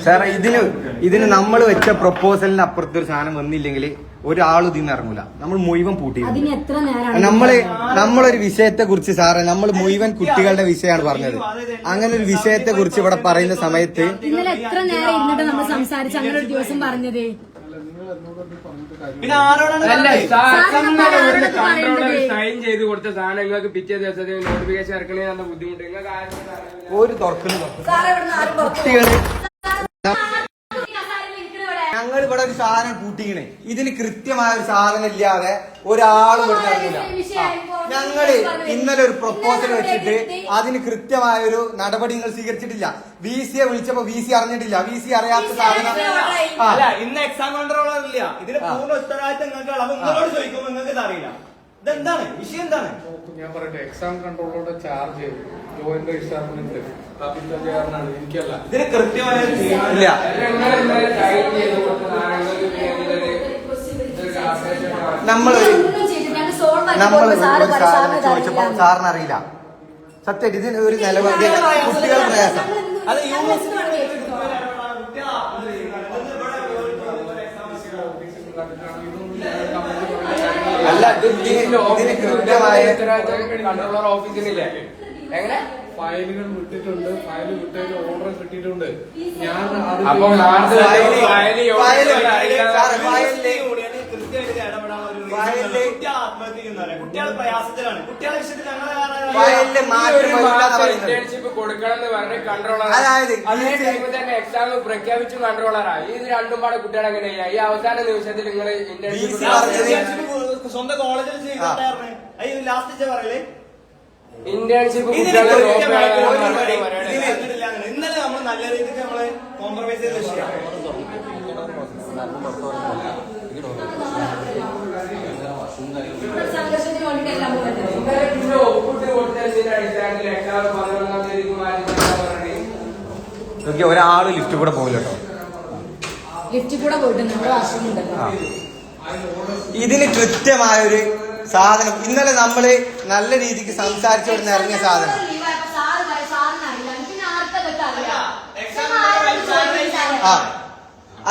സാറേ ഇതിന് നമ്മൾ വെച്ച പ്രൊപ്പോസലിന് അപ്പുറത്ത് ഒരു സാധനം വന്നില്ലെങ്കിൽ ഒരാളും ഇതിന്ന് ഇറങ്ങൂല. നമ്മൾ മുഴുവൻ പൂട്ടി. നമ്മളൊരു വിഷയത്തെ കുറിച്ച് സാറേ നമ്മൾ മുഴുവൻ കുട്ടികളുടെ വിഷയമാണ് പറഞ്ഞത്. അങ്ങനെ ഒരു വിഷയത്തെ കുറിച്ച് ഇവിടെ പറയുന്ന സമയത്ത് ഇന്നലെ എത്ര നേരം ഇരുന്നിട്ട് നമ്മൾ സംസാരിച്ച് അങ്ങനെ ഒരു ദിവസം പറഞ്ഞത് സൈൻ ചെയ്ത് കൊടുത്ത സാധനങ്ങൾക്ക് പിറ്റേ ദിവസത്തെ നോട്ടിഫിക്കേഷൻ ഇറക്കണേ ബുദ്ധിമുട്ട് ഒരു തുറക്കുന്നു. ഞങ്ങൾ ഇവിടെ ഒരു സാധനം കൂട്ടിക്കണേ, ഇതിന് കൃത്യമായ ഒരു സാധനം ഇല്ലാതെ ഒരാളും ഇവിടെ ഇറങ്ങില്ല. ഞങ്ങള് ഇന്നലെ ഒരു പ്രൊപ്പോസൽ വെച്ചിട്ട് അതിന് കൃത്യമായ ഒരു നടപടി നിങ്ങൾ സ്വീകരിച്ചിട്ടില്ല. VC വിളിച്ചപ്പോ VC അറിഞ്ഞിട്ടില്ല. VC അറിയാത്ത സാധനം ഇന്ന് എക്സാം കൺട്രോളർ ഇല്ല. ഇതിന് പൂർണ്ണ ഉത്തരവാദിത്തം നിങ്ങൾക്ക് ചോദിക്കുമ്പോൾ നിങ്ങൾക്ക് അറിയില്ല. ഇതെന്താണ് വിഷയം? എന്താണ് ഞാൻ പറയട്ടെ, എക്സാം കൺട്രോളറുടെ ചാർജ് ജോയിന്റ് രജിസ്ട്രാറിനുണ്ട്. എനിക്കല്ല, ഇതിന് കൃത്യമായ ഇല്ല. നമ്മള് ചോദിച്ചപ്പോ സാറിന് അറിയില്ല. സത്യം ഇതിന് ഒരു നിലപാട് കുട്ടികൾ പ്രയാസം. അത് അല്ല, ഇതിന് കൃത്യമായ കൺട്രോളർ ഓഫീസിനില്ലേ എങ്ങനെ ഫയലുകൾ വിട്ടിട്ടുണ്ട്. ഫയൽ വിട്ടതിന് ഓർഡർ കിട്ടിയിട്ടുണ്ട്. ഞാൻ കുട്ടികളെ പ്രയാസത്തിലാണ്. കുട്ടികളെ വിഷയത്തിൽ ഇന്റേൺഷിപ്പ് കൊടുക്കണം എന്ന് പറഞ്ഞ് കൺട്രോളർ തന്നെ എക്സാം പ്രഖ്യാപിച്ചു കൺട്രോളറായി. ഇത് രണ്ടും പാടെ കുട്ടികൾ എങ്ങനെയാ ഈ അവസാന നിമിഷത്തിൽ നിങ്ങൾ ഇന്റേൺഷിപ്പ് സ്വന്തം കോളേജിൽ ചെയ്യുന്ന ലാസ്റ്റ് പറയലേ ഇന്റേൺഷിപ്പ് ഇന്നലെ നമ്മൾ നല്ല രീതിക്ക് നമ്മള് കോംപ്രമൈസ് ചെയ്ത് വിഷയം ഒരാള് ലിഫ്റ്റ് കൂടെ പോകില്ല കേട്ടോ. ലിഫ്റ്റ് കൂടെ പോയിട്ട് ഇതിന് കൃത്യമായൊരു സാധനം ഇന്നലെ നമ്മള് നല്ല രീതിക്ക് സംസാരിച്ചോടുന്ന് ഇറങ്ങിയ സാധനം.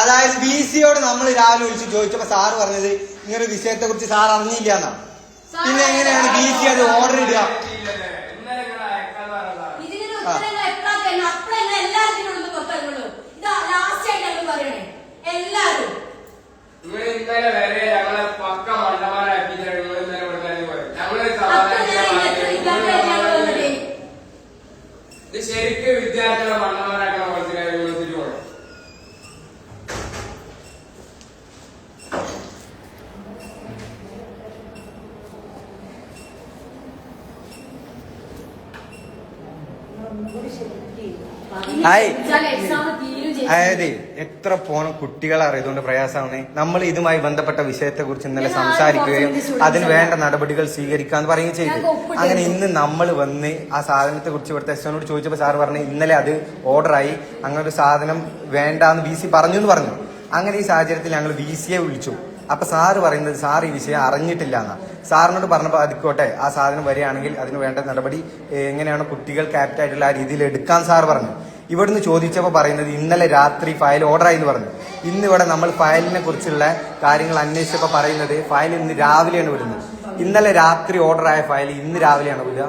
അതായത് VCയോട് നമ്മൾ രാവിലെ വിളിച്ച് ചോദിച്ചപ്പോ സാറ് പറഞ്ഞത് ഇങ്ങനെ വിഷയത്തെ കുറിച്ച് സാർ അറിഞ്ഞില്ല എന്നാ. പിന്നെ എങ്ങനെയാണ് VC അത് ഓർഡർ ഇടുക? ഇന്നലെ വരെ ഞങ്ങളെ പക്ക മണ്ടന്മാരാക്കി ഇത് ശരിക്കും വിദ്യാർത്ഥികളെ മണ്ടന്മാരാക്കണ മനസ്സിലായി യൂണിവേഴ്സിറ്റി പോകണം. അതായത് എത്ര പോണം കുട്ടികളെ അറിയതുകൊണ്ട് പ്രയാസമാണ്. നമ്മൾ ഇതുമായി ബന്ധപ്പെട്ട വിഷയത്തെ കുറിച്ച് ഇന്നലെ സംസാരിക്കുകയും അതിന് വേണ്ട നടപടികൾ സ്വീകരിക്കാന്ന് പറയുകയും ചെയ്തു. അങ്ങനെ ഇന്ന് നമ്മൾ വന്ന് ആ സാധനത്തെ കുറിച്ച് ഇവിടുത്തെ എസ്എനോട് ചോദിച്ചപ്പോൾ സാർ പറഞ്ഞു ഇന്നലെ അത് ഓർഡറായി, അങ്ങനെ ഒരു സാധനം വേണ്ടാന്ന് VC പറഞ്ഞു എന്ന് പറഞ്ഞു. അങ്ങനെ ഈ സാഹചര്യത്തിൽ ഞങ്ങൾ VCയെ വിളിച്ചു. അപ്പൊ സാറ് പറയുന്നത് സാർ ഈ വിഷയം അറിഞ്ഞിട്ടില്ല എന്നാ. സാറിനോട് പറഞ്ഞപ്പോൾ അതിക്കോട്ടെ, ആ സാധനം വരികയാണെങ്കിൽ അതിന് വേണ്ട നടപടി എങ്ങനെയാണ് കുട്ടികൾ ക്യാപ്റ്റായിട്ടുള്ള ആ രീതിയിൽ എടുക്കാൻ സാർ പറഞ്ഞു. ഇവിടുന്ന് ചോദിച്ചപ്പോൾ പറയുന്നത് ഇന്നലെ രാത്രി ഫയൽ ഓർഡറായി എന്ന് പറഞ്ഞു. ഇന്നിവിടെ നമ്മൾ ഫയലിനെ കുറിച്ചുള്ള കാര്യങ്ങൾ അന്വേഷിച്ചപ്പോൾ പറയുന്നത് ഫയൽ ഇന്ന് രാവിലെയാണ് വരുന്നത്. ഇന്നലെ രാത്രി ഓർഡറായ ഫയൽ ഇന്ന് രാവിലെയാണ് വരിക.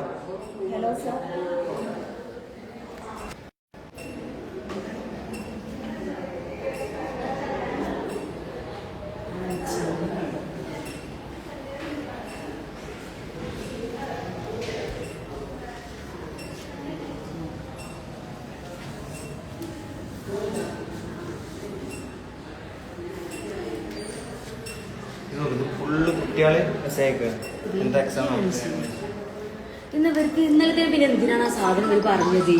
ഫുള്ള് കുട്ടികള് എന്താ എക്സാം ഇന്നവർക്ക് ഇന്നലത്തെ പിന്നെ എന്തിനാണ് ആ സാധനം ഇവർ പറഞ്ഞത്?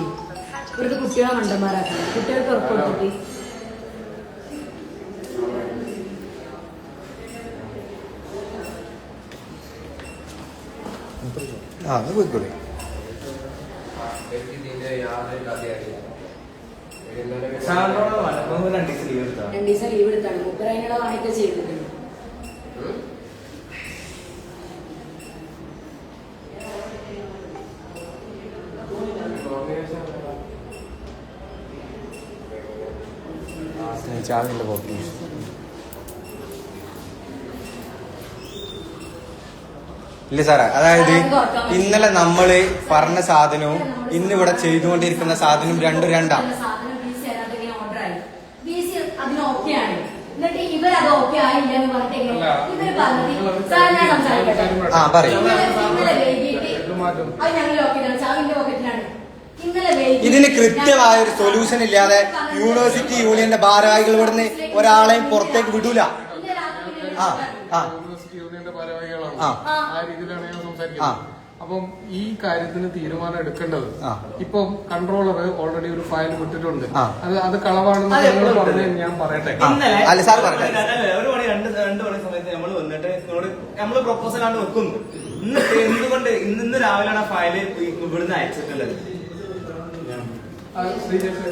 ഇവർക്ക് കുട്ടികളെ മണ്ടന്മാരാക്കണം. കുട്ടികൾക്ക് ഉറപ്പുകൊടുത്തിട്ട് പോയിക്കോളെ. 2 ദിവസം ലീവ് എടുത്താണ് മൂപ്പർ അതിനുള്ള വാഹിക്ക ചെയ്തിട്ടുണ്ട്. ചാവിന്റെ കോപ്പി. ഇല്ല സാറേ, അതായത് ഇന്നലെ നമ്മള് പറഞ്ഞ സാധനവും ഇന്ന് ഇവിടെ ചെയ്തുകൊണ്ടിരിക്കുന്ന സാധനവും രണ്ടാണ്. ആ പറയും. ഇതിന് കൃത്യമായ ഒരു സൊല്യൂഷൻ ഇല്ലാതെ യൂണിവേഴ്സിറ്റി യൂണിയന്റെ ഭാരവാഹികൾ ഇവിടുന്ന് ഒരാളെയും പുറത്തേക്ക് വിടൂല. യൂണിവേഴ്സിറ്റി യൂണിയന്റെ ഭാരവാഹികളാണ് ആ രീതിയിലാണ് ഞാൻ സംസാരിക്കുന്നത്. അപ്പം ഈ കാര്യത്തിന് തീരുമാനം എടുക്കേണ്ടത് ഇപ്പം കൺട്രോളർ ഓൾറെഡി ഒരു ഫയൽ വിട്ടിട്ടുണ്ട്. അത് കളവാണെന്ന് നിങ്ങൾ പറഞ്ഞ് ഞാൻ പറയട്ടെ. ഒരു മണി രണ്ട് മണി സമയത്ത് നമ്മൾ വന്നിട്ട് നമ്മള് പ്രൊപ്പോസൽ ആണ് വെക്കുന്നു. എന്തുകൊണ്ട് ഇന്ന് രാവിലെയാണ് ആ ഫയല് ഇവിടുന്ന് അയച്ചിട്ടുള്ളത്? ശ്രീജേഷ്,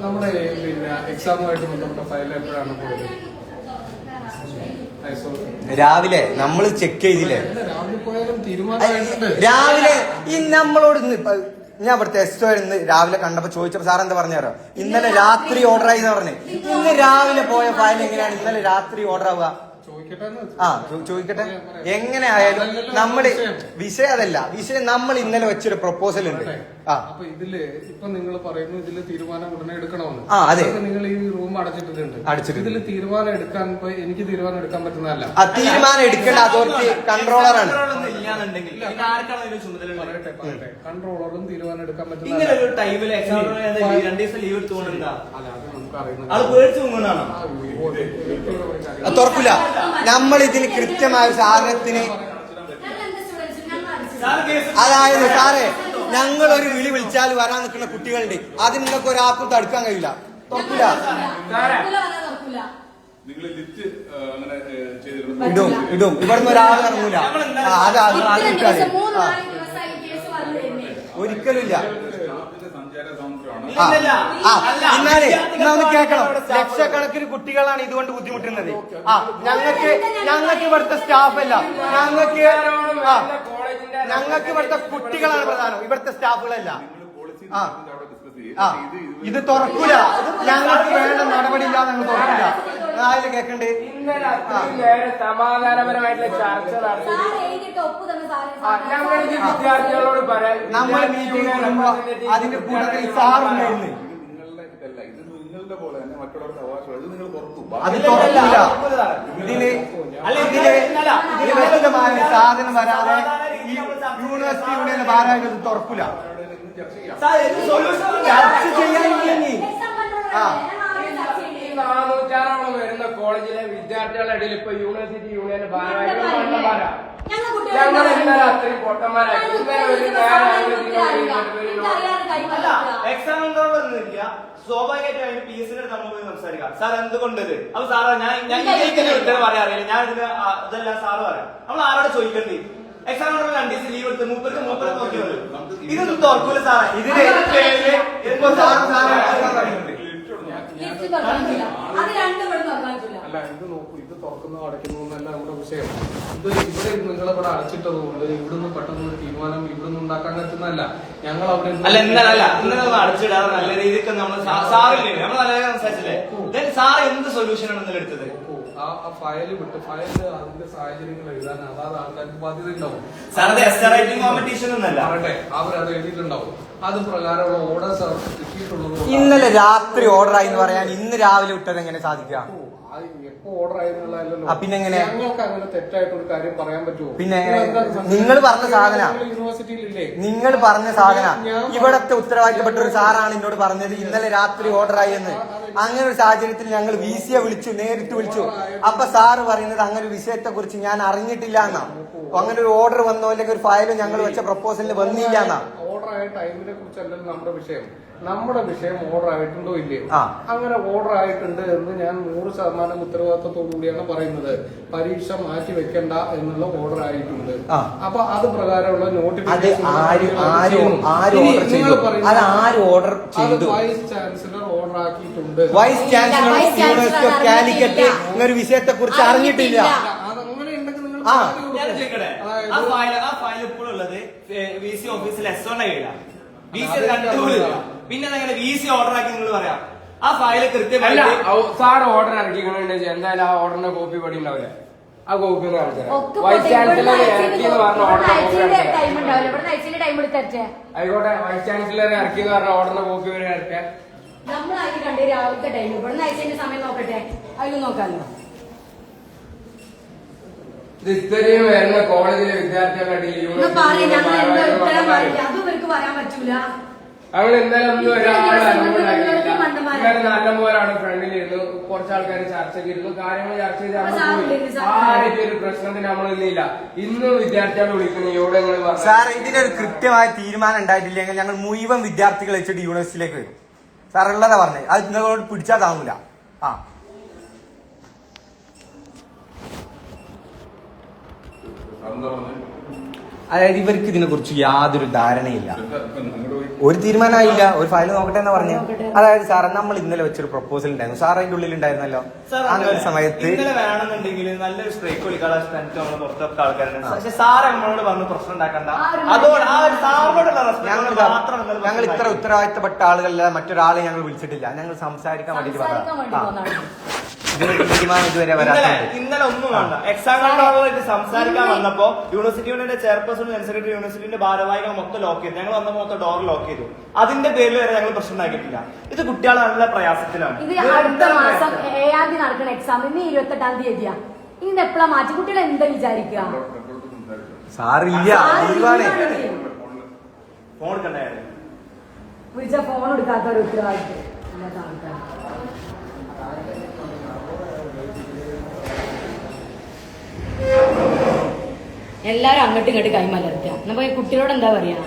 നമ്മുടെ പിന്നെ എക്സാമുമായിട്ട് ബന്ധപ്പെട്ട ഫയൽ എപ്പോഴാണ് പോയത്? രാവിലെ നമ്മൾ ചെക്ക് ചെയ്തില്ലേ? രാവിലെ പോയാലും തീരുമാനം രാവിലെ ഈ നമ്മളോട് ഞാൻ ഇവിടുത്തെ എസ്റ്റോ ഇന്ന് രാവിലെ കണ്ടപ്പോ ചോദിച്ചപ്പോ സാർ എന്താ പറഞ്ഞാരോ, ഇന്നലെ രാത്രി ഓർഡർ ആയി എന്ന് പറഞ്ഞേ. ഇന്ന് രാവിലെ പോയ ഫയൽ എങ്ങനെയാണ് ഇന്നലെ രാത്രി ഓർഡർ ആവുക? ചോദിക്കട്ടെ. എങ്ങനെ ആയാലും നമ്മുടെ വിഷയം അതല്ല. വിഷയം നമ്മൾ ഇന്നലെ വെച്ചൊരു പ്രപ്പോസൽ ഉണ്ട്. അപ്പൊ ഇതില് ഇപ്പൊ നിങ്ങൾ പറയുന്നു ഇതില് തീരുമാനം ഉടനെ എടുക്കണമെന്ന്. അതെ, നിങ്ങൾ ഈ റൂം അടച്ചിട്ടുണ്ട്. ഇതില് തീരുമാനം എടുക്കാൻ എനിക്ക് തീരുമാനം എടുക്കാൻ പറ്റുന്നതല്ല. തീരുമാനം എടുക്കേണ്ട അതോറിറ്റി കൺട്രോളറാണ്. പറയട്ടെ, കൺട്രോളറും തീരുമാനം എടുക്കാൻ പറ്റുന്ന തുറക്കില്ല. നമ്മൾ ഇതിന് കൃത്യമായ സാധനത്തിന്, അതായത് സാറേ ഞങ്ങളൊരു വിളി വിളിച്ചാൽ വരാൻ നിൽക്കുന്ന കുട്ടികളുണ്ട്. അതിൽ നിന്നൊക്കെ ഒരാൾക്കും തടുക്കാൻ കഴിയില്ല. തുറക്കില്ല. ഇടും ഇവിടുന്ന് ഒരാൾ ഇറങ്ങൂല. ഒരിക്കലും ഇല്ല. ഇന്നൊന്ന് കേൾക്കണം. ലക്ഷക്കണക്കിന് കുട്ടികളാണ് ഇതുകൊണ്ട് ബുദ്ധിമുട്ടുന്നത്. ഞങ്ങൾക്ക് ഇവിടുത്തെ സ്റ്റാഫല്ല, ഞങ്ങൾക്ക് ഇവിടുത്തെ കുട്ടികളാണ് പ്രധാനം, ഇവിടുത്തെ സ്റ്റാഫുകളല്ല. ഇത് തുറക്കൂല. ഞങ്ങൾക്ക് വേണ്ട നടപടി ഇല്ലാതെ ഞങ്ങൾ തുറക്കില്ല. ആരും കേൾക്കണ്ടേ? സമാധാനപരമായിട്ടുള്ള ചർച്ച നടത്തി വിദ്യാർത്ഥികളോട് പറയാം. നമ്മൾ മീറ്റിംഗ് കൂടുമ്പോ അതിന്റെ കൂട്ടത്തിൽ സാറുണ്ടായിരുന്നു. അത് തുറക്കില്ല. ഇതിന് വ്യക്തമായ സാധനം വരാതെ ഈ യൂണിവേഴ്സിറ്റി യൂണിയന്റെ ഭാരവാഹികൾ തുറക്കില്ല. ചർച്ച ചെയ്യാനില്ലെങ്കിൽ 400-ഓളം വരുന്ന കോളേജിലെ വിദ്യാർത്ഥികളുടെ ഇടയിൽ ഇപ്പൊ യൂണിവേഴ്സിറ്റി യൂണിയന്റെ ഭാരവാഹികൾ ഞങ്ങൾ ഇന്നലെ അത്രയും പൊട്ടന്മാരായി. ഇന്നലെ ഒരു എക്സാം ഒന്നുമില്ല. സ്വാഭാവികമായിട്ട് പി എസ് സിയുടെ നമ്മൾ പോയി സംസാരിക്കാം. സാർ എന്തുകൊണ്ടത്? അപ്പൊ സാറ് ഞാൻ ഉത്തരം പറയാൻ അറിയില്ല. ഞാൻ ഇതെല്ലാം സാറ് പറയാം. നമ്മൾ ആരോട് ചോദിക്കണ്ടേ? എക്സാം 2 ദിവസം ലീവ് എടുത്ത് മൂപ്പർക്ക് നോക്കി വരും. ഇതൊന്നും തുറക്കൂല സാറേ. ഇതിന് അല്ല, ഇത് നോക്കൂ, ഇത് തുറക്കുന്നു അടയ്ക്കുന്നു എന്നല്ല നമ്മുടെ വിഷയം. ഇത് ഇവിടെ നിങ്ങളിവിടെ അടച്ചിട്ടതുകൊണ്ട് ഇവിടുന്ന് പെട്ടെന്ന് ഒരു തീരുമാനം ഇവിടുന്ന് ഉണ്ടാക്കാൻ പറ്റുന്നതല്ല. ഞങ്ങൾ അവിടെ ഇന്നലെ അടച്ചിടാതെ നല്ല രീതിക്ക് നമ്മൾ സാറില്ലേ നമ്മൾ നല്ല സംസാരിച്ചില്ലേ? സാർ എന്ത് സൊല്യൂഷനാണ് ഇന്നലെ എടുത്തത്? ആ ഫയല് വിട്ട് ഫയലില് അതിന്റെ സാഹചര്യങ്ങൾ എഴുതാൻ അതാത് ആൾക്കാർക്ക് ബാധ്യത ഉണ്ടാവും. കോമ്പറ്റീഷൻ ഒന്നല്ല പറയട്ടെ, അവരത് എഴുതിയിട്ടുണ്ടാവും. അത് പ്രകാരമുള്ള ഓർഡേഴ്സ് അവർക്ക് കിട്ടിയിട്ടുള്ളത്. ഇന്നലെ രാത്രി ഓർഡർ ആയി എന്ന് പറയാൻ ഇന്ന് രാവിലെ വിട്ടത് എങ്ങനെ സാധിക്കുക? എപ്പോ ഓർഡർ ആയിരുന്നല്ലോ. പിന്നെ എങ്ങനെ ഞങ്ങൾക്ക് അങ്ങനെ തെറ്റായിട്ടൊരു കാര്യം പറയാൻ പറ്റുമോ? പിന്നെ നിങ്ങൾ പറഞ്ഞ സാധന യൂണിവേഴ്സിറ്റിയിലില്ലേ? നിങ്ങൾ പറഞ്ഞ സാധന ഇവിടത്തെ ഉത്തരവാദിത്തപ്പെട്ട ഒരു സാറാണ് എന്നോട് പറഞ്ഞത് ഇന്നലെ രാത്രി ഓർഡർ ആയി എന്ന്. അങ്ങനെ ഒരു സാഹചര്യത്തിൽ ഞങ്ങൾ VC-യെ വിളിച്ചു, നേരിട്ട് വിളിച്ചു. അപ്പൊ സാറ് പറയുന്നത് അങ്ങനെ ഒരു വിഷയത്തെ കുറിച്ച് ഞാൻ അറിഞ്ഞിട്ടില്ല എന്നാ. അങ്ങനെ ഒരു ഓർഡർ വന്നോ അല്ലെങ്കിൽ ഒരു ഫയലോ ഞങ്ങൾ വെച്ച പ്രപ്പോസലിൽ വന്നില്ല എന്നാ. ഓർഡർ ആയ ടൈമിനെ കുറിച്ചല്ലല്ലോ നമ്മുടെ വിഷയം. നമ്മുടെ വിഷയം ഓർഡർ ആയിട്ടുണ്ടോ ഇല്ലയോ? അങ്ങനെ ഓർഡർ ആയിട്ടുണ്ട് എന്ന് ഞാൻ 100% ഉത്തരവാദിത്തത്തോടു കൂടിയാണ് പറയുന്നത്. പരീക്ഷ മാറ്റി വെക്കണ്ട എന്നുള്ള ഓർഡർ ആയിട്ടുണ്ട്. അപ്പൊ അത് പ്രകാരമുള്ള നോട്ടിഫിക്കേഷൻ വൈസ് ചാൻസലർ ഓർഡർ ആക്കിയിട്ടുണ്ട്. Vice chancellor university of Calicut ഒരു വിഷയത്തെ കുറിച്ച് അറിഞ്ഞിട്ടില്ല. അതങ്ങനെ ഉണ്ടെങ്കിൽ നിങ്ങൾ ആ ഫയൽ ഇപ്പോഴും ഉള്ളത് VC ഓഫീസിൽ S1 കയ്യിലാണ്. VC കണ്ടുപോലില്ല. പിന്നെ അങ്ങനെ VC ഓർഡർ ആക്കി നിങ്ങൾ പറയാം. ആ ഫയല് അല്ല കൃത്യമായിട്ട് സാർ ഓർഡർ ഇറക്കിക്കണമെങ്കിൽ എന്തായാലും ആ ഓർഡറിന്റെ കോപ്പി പടി ഉണ്ടാവില്ല. ആ കോപ്പി ഒന്ന് കാണിച്ചു ഒക്കെ വൈസ് പോട്ടെ. ചാൻസലർ ഇറക്കിയെന്ന് പറഞ്ഞ ഓർഡറിന്റെ കോപ്പി ടൈം ഉണ്ടാവില്ല. ഇവിടെ അയച്ചിന്റെ ടൈം എടുത്തേ. ആയിക്കോട്ടെ, വൈസ് ചാൻസലർ ഇറക്കിയെന്ന് പറഞ്ഞ ഓർഡറിന്റെ കോപ്പി വരെ ഇറക്കാൻ നമ്മളാക്കി കണ്ടേ രാവിലത്തെ ടൈം. ഇവിടെ അയച്ചതിന്റെ സമയം നോക്കട്ടെ, അതിൽ നോക്കാമല്ലോ. ഇത് ഇത്രയും വരുന്ന കോളേജിലെ വിദ്യാർത്ഥികളുടെ ഒന്ന് പറയ്, ഞങ്ങൾ എന്താ ഉത്തരം പറയില്ല. അതും ഇവർക്ക് പറയാൻ പറ്റൂല. അവൾ ഇന്നലെ ഒന്നും ഒരാളെ ഇവർക്ക് മണ്ടന്മാരാ. ഇന്നലെ നല്ലപോലാണ് ഫ്രണ്ടിലിരുന്നു, കുറച്ചാൾക്കാർ ചർച്ചയ്ക്ക് ഇരുന്നു, കാര്യങ്ങൾ ചർച്ച ചെയ്ത് അപ്പൊ സാറ് വിളിക്കുന്നു, സാർ. ആരുടെ ഒരു പ്രശ്നത്തിന് നമ്മൾ ഇന്നില്ല. ഇന്നും വിദ്യാർത്ഥികളെ വിളിക്കുന്നു, ഇവിടെ നിങ്ങൾ സാർ ഇതിനൊരു കൃത്യമായ തീരുമാനം ഉണ്ടായിട്ടില്ലെങ്കിൽ ഞങ്ങൾ മുഴുവൻ വിദ്യാർത്ഥികൾ വെച്ചിട്ട് യൂണിവേഴ്സിറ്റിയിലേക്ക് വരും. സാർ ഉള്ളതാ പറഞ്ഞത്, അത് നിങ്ങളോട് പിടിച്ചാൽ താങ്ങൂല. ആ അതായത് ഇവർക്ക് ഇതിനെ കുറിച്ച് യാതൊരു ധാരണയില്ല, ഒരു തീരുമാനമായില്ല. ഒരു ഫയൽ നോക്കട്ടെ എന്ന് പറഞ്ഞു. അതായത് സാറേ, നമ്മൾ ഇന്നലെ വെച്ചൊരു പ്രപ്പോസൽ ഉണ്ടായിരുന്നു, സാർ അതിന്റെ ഉള്ളിൽ ഉണ്ടായിരുന്നല്ലോ. അങ്ങനെ ഒരു സമയത്ത് ഇന്നലെ വേണമെന്നുണ്ടെങ്കിൽ നല്ലൊരു സ്ട്രൈക്ക് വിളിക്കാനുള്ള സ്ട്രെങ്ത് നമ്മൾ പുറത്തൊക്കെ ആൾക്കാരുണ്ട്. പക്ഷെ സാറ് നമ്മളോട് പറഞ്ഞ് പ്രശ്നം ഉണ്ടാക്കണ്ട. അതോട് ആ ഒരു സാറിനോടുള്ള റെസ്പെക്ട് മാത്രം ഞങ്ങൾ ഇത്ര ഉത്തരവാദിത്തപ്പെട്ട ആളുകളല്ല, മറ്റൊരാളെ ഞങ്ങൾ വിളിച്ചിട്ടില്ല. ഞങ്ങൾ സംസാരിക്കാൻ വേണ്ടിട്ട് തീരുമാനം ഇതുവരെ വരാത്തുണ്ട്. ഇന്നലെ ഒന്നും വേണ്ട. എക്സാമിനോടായിട്ട് സംസാരിക്കാൻ വന്നപ്പോ യൂണിവേഴ്സിറ്റി യൂണിയന്റെ ചെയർപേഴ്സൺ സെക്രട്ടറി യൂണിവേഴ്സിറ്റിന്റെ ഭാരവാഹികൾ മൊത്തം ലോക്ക് ചെയ്തു. ഞങ്ങൾ വന്ന മൊത്തം ഡോർ ലോക്ക് ചെയ്തു. അതിന്റെ പേരിൽ വരെ ഞങ്ങൾ പ്രശ്നം ഉണ്ടാക്കിയിട്ടില്ല. ഇത് കുട്ടികൾ നല്ല പ്രയാസത്തിലാണ്. ഇത് അടുത്ത മാസം 7-ാം തീയതി നടക്കുന്ന എക്സാം ഇന്ന് 28-ാം തീയതിയാ. ഇന്ന് എപ്പോഴാ മാറ്റി? കുട്ടികൾ എന്താ വിചാരിക്കുക? സാറില്ല, ഫോൺ എടുക്കണ്ടേ? വിളിച്ച ഫോൺ എടുക്കാത്ത ഒരു ഉത്തരവാദിത്വം ഇല്ലാത്ത ആൾക്കാർ. എല്ലാരും അങ്ങോട്ടും ഇങ്ങോട്ട് കൈമലർത്തുക. നമ്മ കുട്ടികളോട് എന്താ പറയാ?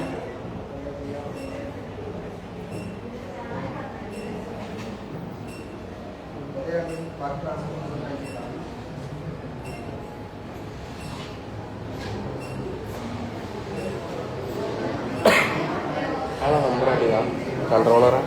കൺട്രോളറാ